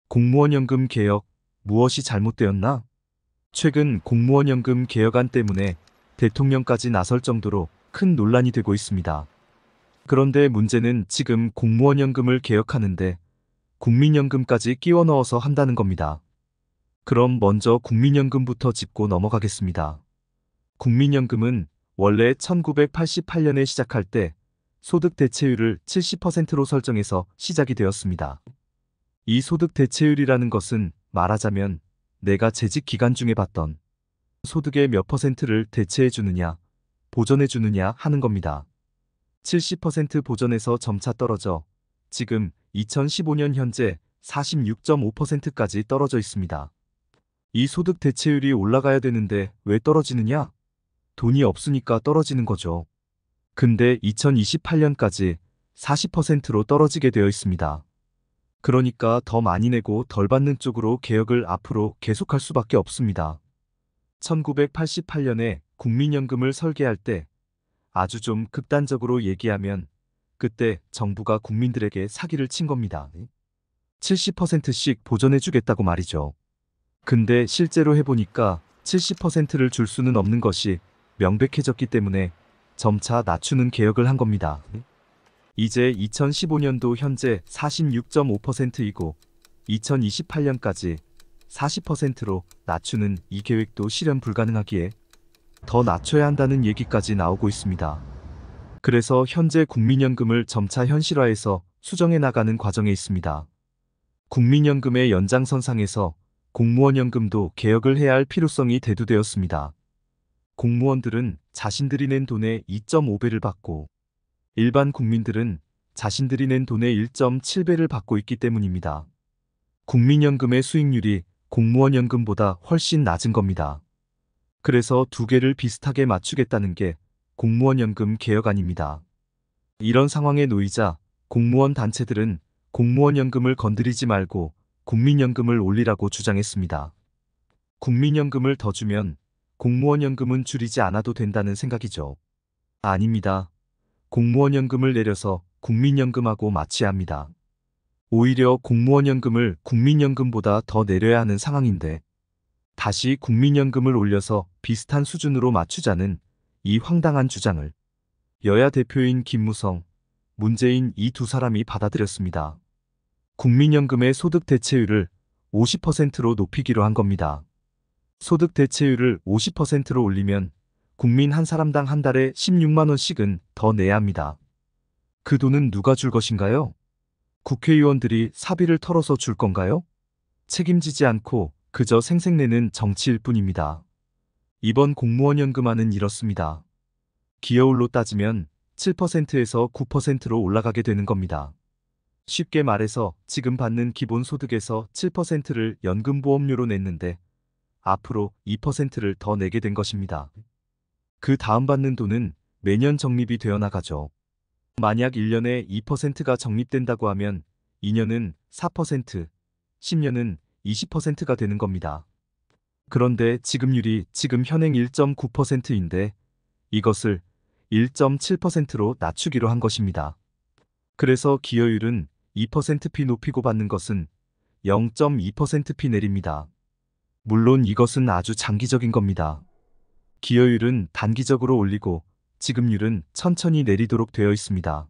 공무원연금 개혁, 무엇이 잘못되었나? 최근 공무원연금 개혁안 때문에 대통령까지 나설 정도로 큰 논란이 되고 있습니다. 그런데 문제는 지금 공무원연금을 개혁하는데 국민연금까지 끼워 넣어서 한다는 겁니다. 그럼 먼저 국민연금부터 짚고 넘어가겠습니다. 국민연금은 원래 1988년에 시작할 때 소득 대체율을 70%로 설정해서 시작이 되었습니다. 이 소득 대체율이라는 것은 말하자면 내가 재직 기간 중에 받던 소득의 몇 퍼센트를 대체해 주느냐, 보전해 주느냐 하는 겁니다. 70% 보전에서 점차 떨어져 지금 2015년 현재 46.5%까지 떨어져 있습니다. 이 소득 대체율이 올라가야 되는데 왜 떨어지느냐? 돈이 없으니까 떨어지는 거죠. 근데 2028년까지 40%로 떨어지게 되어 있습니다. 그러니까 더 많이 내고 덜 받는 쪽으로 개혁을 앞으로 계속할 수밖에 없습니다. 1988년에 국민연금을 설계할 때 아주 좀 극단적으로 얘기하면 그때 정부가 국민들에게 사기를 친 겁니다. 70%씩 보전해 주겠다고 말이죠. 근데 실제로 해보니까 70%를 줄 수는 없는 것이 명백해졌기 때문에 점차 낮추는 개혁을 한 겁니다. 이제 2015년도 현재 46.5%이고 2028년까지 40%로 낮추는 이 계획도 실현 불가능하기에 더 낮춰야 한다는 얘기까지 나오고 있습니다. 그래서 현재 국민연금을 점차 현실화해서 수정해 나가는 과정에 있습니다. 국민연금의 연장선상에서 공무원연금도 개혁을 해야 할 필요성이 대두되었습니다. 공무원들은 자신들이 낸 돈의 2.5배를 받고 일반 국민들은 자신들이 낸 돈의 1.7배를 받고 있기 때문입니다. 국민연금의 수익률이 공무원연금보다 훨씬 낮은 겁니다. 그래서 두 개를 비슷하게 맞추겠다는 게 공무원연금 개혁안입니다. 이런 상황에 놓이자 공무원 단체들은 공무원연금을 건드리지 말고 국민연금을 올리라고 주장했습니다. 국민연금을 더 주면 공무원연금은 줄이지 않아도 된다는 생각이죠. 아닙니다. 공무원연금을 내려서 국민연금하고 맞춰야 합니다. 오히려 공무원연금을 국민연금보다 더 내려야 하는 상황인데 다시 국민연금을 올려서 비슷한 수준으로 맞추자는 이 황당한 주장을 여야 대표인 김무성, 문재인 이 두 사람이 받아들였습니다. 국민연금의 소득 대체율을 50%로 높이기로 한 겁니다. 소득 대체율을 50%로 올리면 국민 한 사람당 한 달에 16만 원씩은 더 내야 합니다. 그 돈은 누가 줄 것인가요? 국회의원들이 사비를 털어서 줄 건가요? 책임지지 않고 그저 생색내는 정치일 뿐입니다. 이번 공무원연금안은 이렇습니다. 기여율로 따지면 7%에서 9%로 올라가게 되는 겁니다. 쉽게 말해서 지금 받는 기본소득에서 7%를 연금보험료로 냈는데 앞으로 2%를 더 내게 된 것입니다. 그 다음 받는 돈은 매년 적립이 되어 나가죠. 만약 1년에 2%가 적립된다고 하면 2년은 4%, 10년은 20%가 되는 겁니다. 그런데 지급률이 지금 현행 1.9%인데 이것을 1.7%로 낮추기로 한 것입니다. 그래서 기여율은 2%피 높이고 받는 것은 0.2%피 내립니다. 물론 이것은 아주 장기적인 겁니다. 기여율은 단기적으로 올리고 지급률은 천천히 내리도록 되어 있습니다.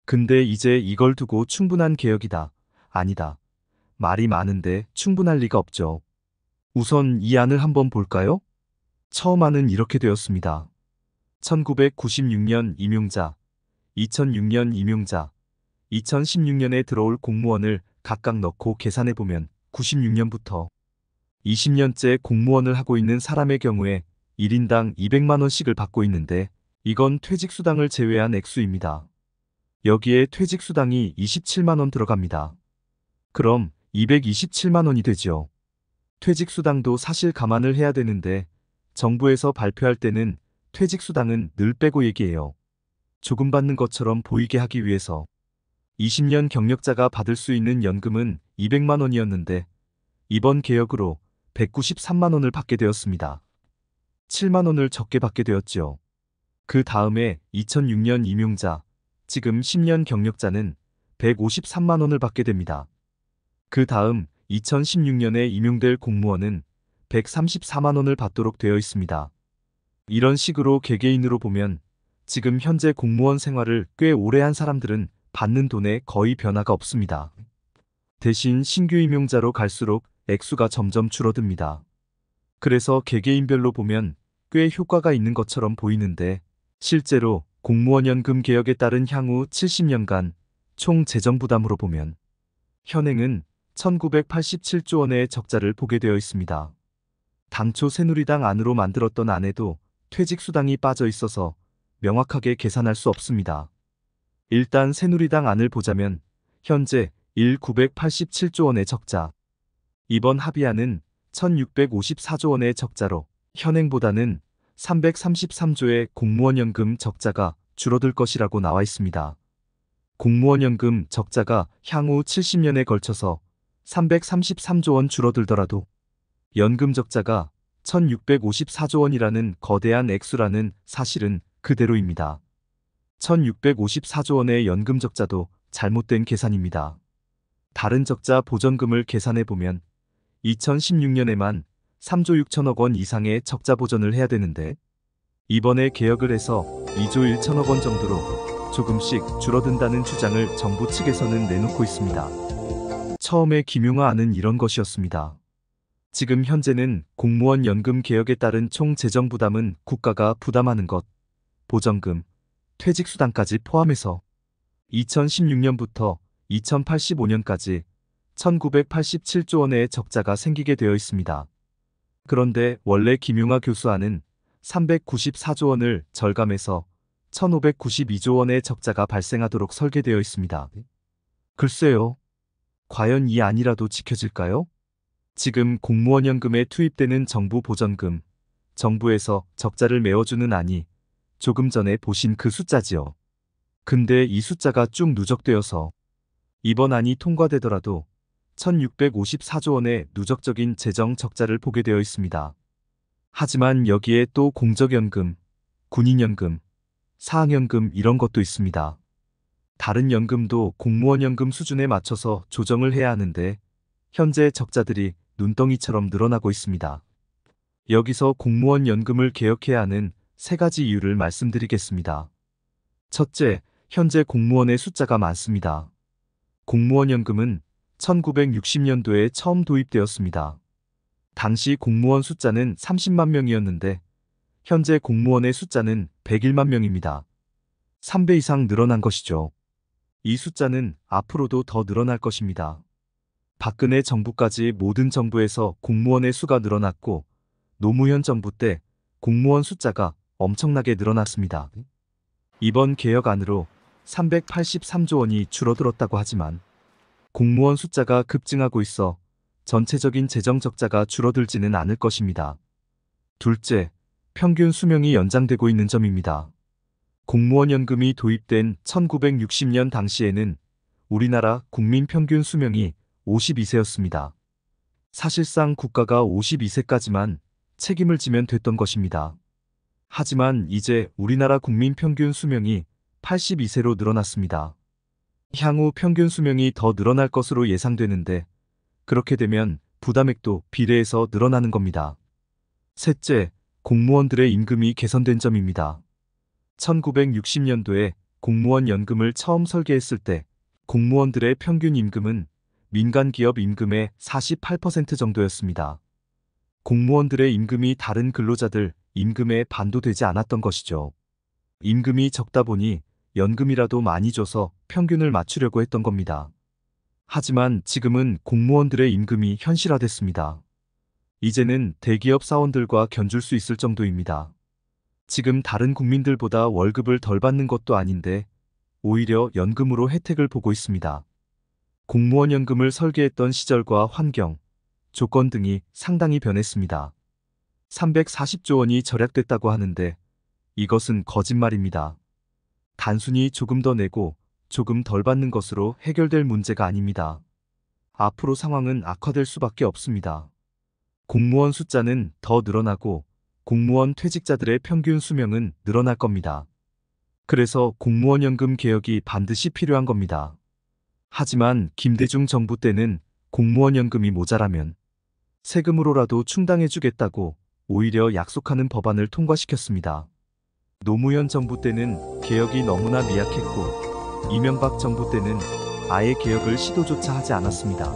근데 이제 이걸 두고 충분한 개혁이다, 아니다. 말이 많은데 충분할 리가 없죠. 우선 이 안을 한번 볼까요? 처음 안은 이렇게 되었습니다. 1996년 임용자, 2006년 임용자, 2016년에 들어올 공무원을 각각 넣고 계산해보면 96년부터 20년째 공무원을 하고 있는 사람의 경우에 1인당 200만 원씩을 받고 있는데 이건 퇴직수당을 제외한 액수입니다. 여기에 퇴직수당이 27만 원 들어갑니다. 그럼 227만 원이 되죠. 퇴직수당도 사실 감안을 해야 되는데 정부에서 발표할 때는 퇴직수당은 늘 빼고 얘기해요. 조금 받는 것처럼 보이게 하기 위해서 20년 경력자가 받을 수 있는 연금은 200만 원이었는데 이번 개혁으로 193만 원을 받게 되었습니다. 7만 원을 적게 받게 되었죠. 그 다음에 2006년 임용자, 지금 10년 경력자는 153만 원을 받게 됩니다. 그 다음 2016년에 임용될 공무원은 134만 원을 받도록 되어 있습니다. 이런 식으로 개개인으로 보면 지금 현재 공무원 생활을 꽤 오래 한 사람들은 받는 돈에 거의 변화가 없습니다. 대신 신규 임용자로 갈수록 액수가 점점 줄어듭니다. 그래서 개개인별로 보면 꽤 효과가 있는 것처럼 보이는데 실제로 공무원 연금 개혁에 따른 향후 70년간 총 재정 부담으로 보면 현행은 1987조 원의 적자를 보게 되어 있습니다. 당초 새누리당 안으로 만들었던 안에도 퇴직수당이 빠져 있어서 명확하게 계산할 수 없습니다. 일단 새누리당 안을 보자면 현재 1987조 원의 적자, 이번 합의안은 1654조 원의 적자로 현행보다는 333조의 공무원연금 적자가 줄어들 것이라고 나와 있습니다. 공무원연금 적자가 향후 70년에 걸쳐서 333조 원 줄어들더라도 연금 적자가 1654조 원이라는 거대한 액수라는 사실은 그대로입니다. 1654조 원의 연금 적자도 잘못된 계산입니다. 다른 적자 보전금을 계산해보면 2016년에만 3조 6천억 원 이상의 적자 보전을 해야 되는데 이번에 개혁을 해서 2조 1천억 원 정도로 조금씩 줄어든다는 주장을 정부 측에서는 내놓고 있습니다. 처음에 김용하 안은 이런 것이었습니다. 지금 현재는 공무원 연금 개혁에 따른 총 재정 부담은 국가가 부담하는 것, 보전금, 퇴직수당까지 포함해서 2016년부터 2085년까지 1987조 원의 적자가 생기게 되어 있습니다. 그런데 원래 김용하 교수안은 394조 원을 절감해서 1592조 원의 적자가 발생하도록 설계되어 있습니다. 글쎄요. 과연 이 안이라도 지켜질까요? 지금 공무원연금에 투입되는 정부 보전금, 정부에서 적자를 메워주는 안이 조금 전에 보신 그 숫자지요. 근데 이 숫자가 쭉 누적되어서 이번 안이 통과되더라도 1654조 원의 누적적인 재정 적자를 보게 되어 있습니다. 하지만 여기에 또 공적연금, 군인연금, 사학연금 이런 것도 있습니다. 다른 연금도 공무원연금 수준에 맞춰서 조정을 해야 하는데 현재 적자들이 눈덩이처럼 늘어나고 있습니다. 여기서 공무원연금을 개혁해야 하는 세 가지 이유를 말씀드리겠습니다. 첫째, 현재 공무원의 숫자가 많습니다. 공무원연금은 1960년도에 처음 도입되었습니다. 당시 공무원 숫자는 30만 명이었는데 현재 공무원의 숫자는 101만 명입니다. 3배 이상 늘어난 것이죠. 이 숫자는 앞으로도 더 늘어날 것입니다. 박근혜 정부까지 모든 정부에서 공무원의 수가 늘어났고 노무현 정부 때 공무원 숫자가 엄청나게 늘어났습니다. 이번 개혁안으로 383조 원이 줄어들었다고 하지만 공무원 숫자가 급증하고 있어 전체적인 재정 적자가 줄어들지는 않을 것입니다. 둘째, 평균 수명이 연장되고 있는 점입니다. 공무원 연금이 도입된 1960년 당시에는 우리나라 국민 평균 수명이 52세였습니다. 사실상 국가가 52세까지만 책임을 지면 됐던 것입니다. 하지만 이제 우리나라 국민 평균 수명이 82세로 늘어났습니다. 향후 평균 수명이 더 늘어날 것으로 예상되는데 그렇게 되면 부담액도 비례해서 늘어나는 겁니다. 셋째, 공무원들의 임금이 개선된 점입니다. 1960년도에 공무원 연금을 처음 설계했을 때 공무원들의 평균 임금은 민간 기업 임금의 48% 정도였습니다. 공무원들의 임금이 다른 근로자들 임금에 반도 되지 않았던 것이죠. 임금이 적다 보니 연금이라도 많이 줘서 평균을 맞추려고 했던 겁니다. 하지만 지금은 공무원들의 임금이 현실화됐습니다. 이제는 대기업 사원들과 견줄 수 있을 정도입니다. 지금 다른 국민들보다 월급을 덜 받는 것도 아닌데 오히려 연금으로 혜택을 보고 있습니다. 공무원 연금을 설계했던 시절과 환경, 조건 등이 상당히 변했습니다. 340조 원이 절약됐다고 하는데 이것은 거짓말입니다. 단순히 조금 더 내고 조금 덜 받는 것으로 해결될 문제가 아닙니다. 앞으로 상황은 악화될 수밖에 없습니다. 공무원 숫자는 더 늘어나고 공무원 퇴직자들의 평균 수명은 늘어날 겁니다. 그래서 공무원 연금 개혁이 반드시 필요한 겁니다. 하지만 김대중 정부 때는 공무원 연금이 모자라면 세금으로라도 충당해주겠다고 오히려 약속하는 법안을 통과시켰습니다. 노무현 정부 때는 개혁이 너무나 미약했고 이명박 정부 때는 아예 개혁을 시도조차 하지 않았습니다.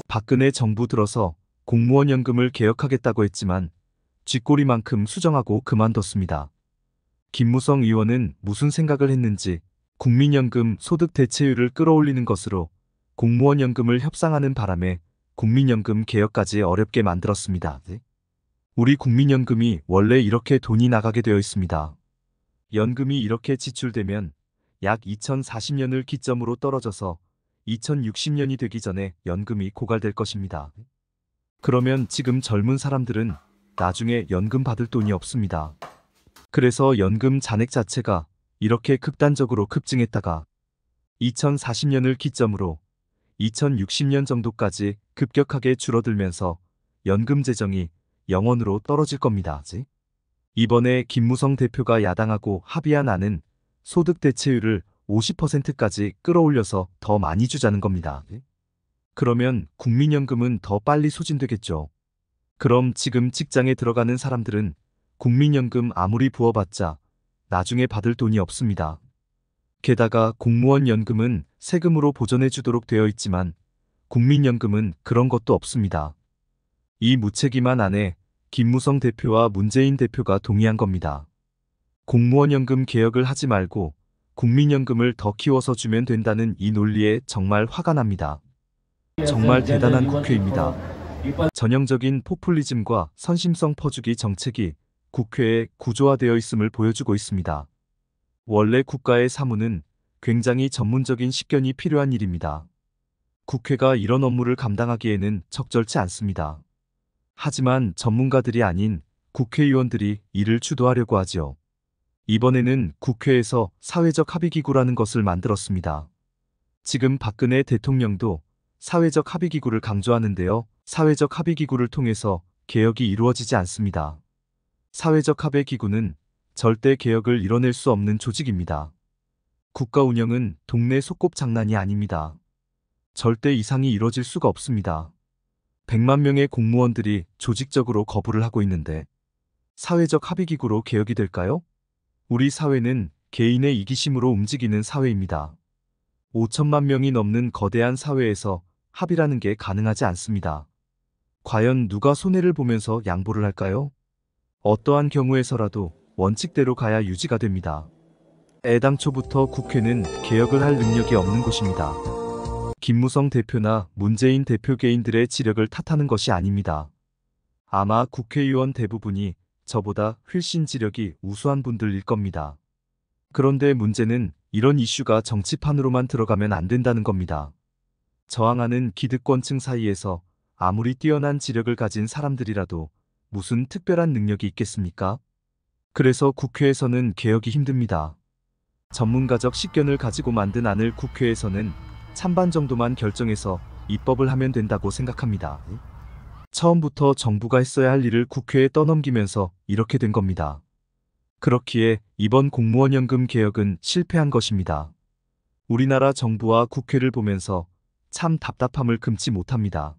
박근혜 정부 들어서 공무원 연금을 개혁하겠다고 했지만 쥐꼬리만큼 수정하고 그만뒀습니다. 김무성 의원은 무슨 생각을 했는지 국민연금 소득 대체율을 끌어올리는 것으로 공무원 연금을 협상하는 바람에 국민연금 개혁까지 어렵게 만들었습니다. 우리 국민연금이 원래 이렇게 돈이 나가게 되어 있습니다. 연금이 이렇게 지출되면 약 2040년을 기점으로 떨어져서 2060년이 되기 전에 연금이 고갈될 것입니다. 그러면 지금 젊은 사람들은 나중에 연금 받을 돈이 없습니다. 그래서 연금 잔액 자체가 이렇게 극단적으로 급증했다가 2040년을 기점으로 2060년 정도까지 급격하게 줄어들면서 연금 재정이 0원으로 떨어질 겁니다. 이번에 김무성 대표가 야당하고 합의한 안은 소득 대체율을 50%까지 끌어올려서 더 많이 주자는 겁니다. 그러면 국민연금은 더 빨리 소진되겠죠. 그럼 지금 직장에 들어가는 사람들은 국민연금 아무리 부어봤자 나중에 받을 돈이 없습니다. 게다가 공무원 연금은 세금으로 보전해 주도록 되어 있지만 국민연금은 그런 것도 없습니다. 이 무책임한 안에 김무성 대표와 문재인 대표가 동의한 겁니다. 공무원 연금 개혁을 하지 말고 국민연금을 더 키워서 주면 된다는 이 논리에 정말 화가 납니다. 정말 대단한 국회입니다. 전형적인 포퓰리즘과 선심성 퍼주기 정책이 국회에 구조화되어 있음을 보여주고 있습니다. 원래 국가의 사무는 굉장히 전문적인 식견이 필요한 일입니다. 국회가 이런 업무를 감당하기에는 적절치 않습니다. 하지만 전문가들이 아닌 국회의원들이 이를 주도하려고 하죠. 이번에는 국회에서 사회적 합의기구라는 것을 만들었습니다. 지금 박근혜 대통령도 사회적 합의기구를 강조하는데요. 사회적 합의기구를 통해서 개혁이 이루어지지 않습니다. 사회적 합의기구는 절대 개혁을 이뤄낼 수 없는 조직입니다. 국가 운영은 동네 소꿉장난이 아닙니다. 절대 이상이 이뤄질 수가 없습니다. 100만 명의 공무원들이 조직적으로 거부를 하고 있는데 사회적 합의기구로 개혁이 될까요? 우리 사회는 개인의 이기심으로 움직이는 사회입니다. 5천만 명이 넘는 거대한 사회에서 합의라는 게 가능하지 않습니다. 과연 누가 손해를 보면서 양보를 할까요? 어떠한 경우에서라도 원칙대로 가야 유지가 됩니다. 애당초부터 국회는 개혁을 할 능력이 없는 곳입니다. 김무성 대표나 문재인 대표 개인들의 지력을 탓하는 것이 아닙니다. 아마 국회의원 대부분이 저보다 훨씬 지력이 우수한 분들일 겁니다. 그런데 문제는 이런 이슈가 정치판으로만 들어가면 안 된다는 겁니다. 저항하는 기득권층 사이에서 아무리 뛰어난 지력을 가진 사람들이라도 무슨 특별한 능력이 있겠습니까? 그래서 국회에서는 개혁이 힘듭니다. 전문가적 식견을 가지고 만든 안을 국회에서는 찬반 정도만 결정해서 입법을 하면 된다고 생각합니다. 처음부터 정부가 했어야 할 일을 국회에 떠넘기면서 이렇게 된 겁니다. 그렇기에 이번 공무원연금 개혁은 실패한 것입니다. 우리나라 정부와 국회를 보면서 참 답답함을 금치 못합니다.